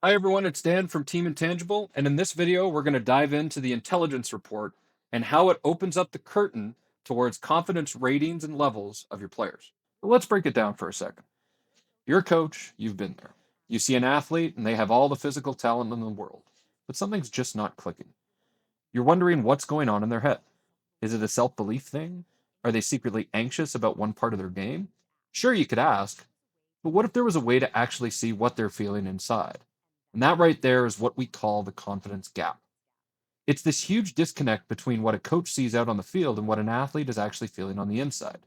Hi everyone, it's Dan from Team Intangible, and in this video, we're going to dive into the intelligence report and how it opens up the curtain towards confidence ratings and levels of your players. So let's break it down for a second. You're a coach, you've been there. You see an athlete, and they have all the physical talent in the world, but something's just not clicking. You're wondering what's going on in their head. Is it a self belief thing? Are they secretly anxious about one part of their game? Sure, you could ask, but what if there was a way to actually see what they're feeling inside? And that right there is what we call the confidence gap. It's this huge disconnect between what a coach sees out on the field and what an athlete is actually feeling on the inside.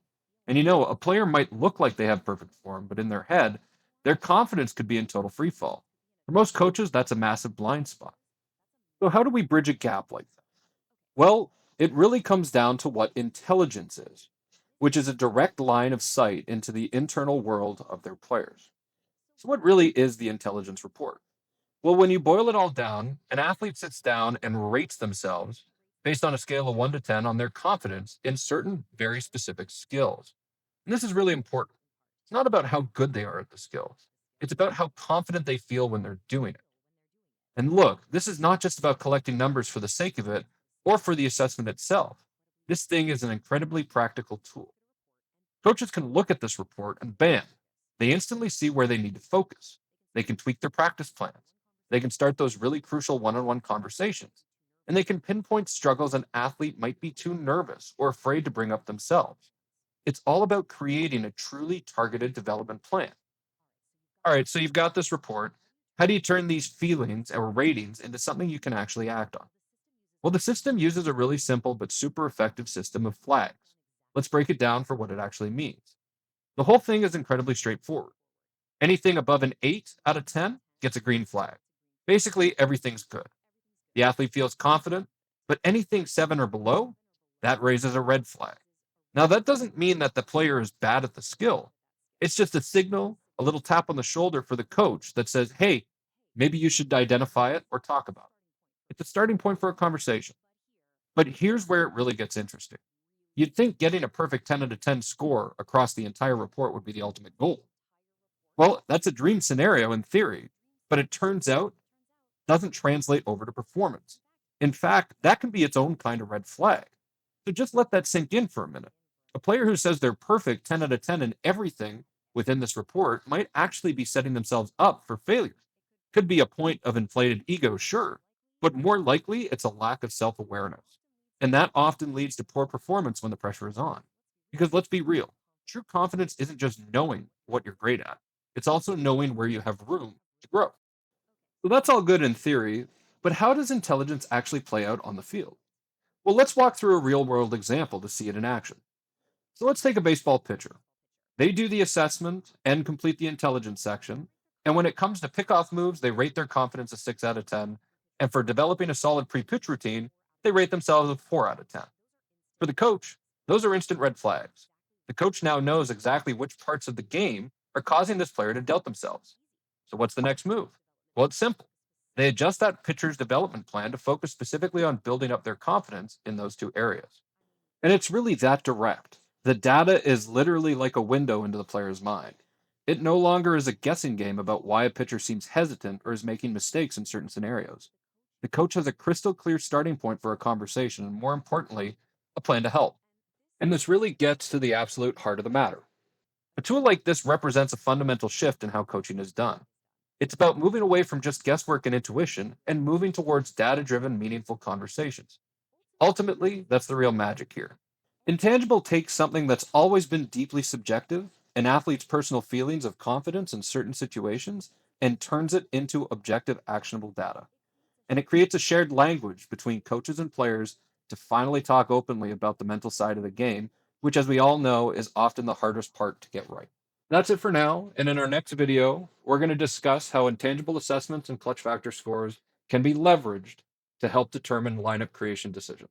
And a player might look like they have perfect form, but in their head, their confidence could be in total free fall. For most coaches, that's a massive blind spot. So, how do we bridge a gap like that? Well, it really comes down to what intelligence is, which is a direct line of sight into the internal world of their players. So, what really is the intelligence report? Well, when you boil it all down, an athlete sits down and rates themselves based on a scale of 1 to 10 on their confidence in certain very specific skills. And this is really important. It's not about how good they are at the skills, it's about how confident they feel when they're doing it. And look, this is not just about collecting numbers for the sake of it or for the assessment itself. This thing is an incredibly practical tool. Coaches can look at this report and bam, they instantly see where they need to focus. They can tweak their practice plans. They can start those really crucial one on one conversations. And they can pinpoint struggles an athlete might be too nervous or afraid to bring up themselves. It's all about creating a truly targeted development plan. All right, so you've got this report. How do you turn these feelings or ratings into something you can actually act on? Well, the system uses a really simple but super effective system of flags. Let's break it down for what it actually means. The whole thing is incredibly straightforward. Anything above an 8 out of 10 gets a green flag. Basically, everything's good. The athlete feels confident, but anything 7 or below, that raises a red flag. Now, that doesn't mean that the player is bad at the skill. It's just a signal, a little tap on the shoulder for the coach that says, hey, maybe you should identify it or talk about it. It's a starting point for a conversation. But here's where it really gets interesting. You'd think getting a perfect 10 out of 10 score across the entire report would be the ultimate goal. Well, that's a dream scenario in theory, but it turns out doesn't translate over to performance. In fact, that can be its own kind of red flag. So just let that sink in for a minute. A player who says they're perfect 10 out of 10 in everything within this report might actually be setting themselves up for failure. Could be a point of inflated ego, sure, but more likely it's a lack of self awareness. And that often leads to poor performance when the pressure is on. Because let's be real, true confidence isn't just knowing what you're great at, it's also knowing where you have room to grow. So that's all good in theory, but how does intelligence actually play out on the field? Well, let's walk through a real world example to see it in action. So let's take a baseball pitcher. They do the assessment and complete the intelligence section. And when it comes to pickoff moves, they rate their confidence a 6 out of 10. And for developing a solid pre pitch routine, they rate themselves a 4 out of 10. For the coach, those are instant red flags. The coach now knows exactly which parts of the game are causing this player to doubt themselves. So, what's the next move? Well, it's simple. They adjust that pitcher's development plan to focus specifically on building up their confidence in those two areas. And it's really that direct. The data is literally like a window into the player's mind. It no longer is a guessing game about why a pitcher seems hesitant or is making mistakes in certain scenarios. The coach has a crystal clear starting point for a conversation, and more importantly, a plan to help. And this really gets to the absolute heart of the matter. A tool like this represents a fundamental shift in how coaching is done. It's about moving away from just guesswork and intuition and moving towards data driven, meaningful conversations. Ultimately, that's the real magic here. Intangible takes something that's always been deeply subjective, an athlete's personal feelings of confidence in certain situations, and turns it into objective, actionable data. And it creates a shared language between coaches and players to finally talk openly about the mental side of the game, which, as we all know, is often the hardest part to get right. That's it for now. And in our next video, we're going to discuss how intangible assessments and clutch factor scores can be leveraged to help determine lineup creation decisions.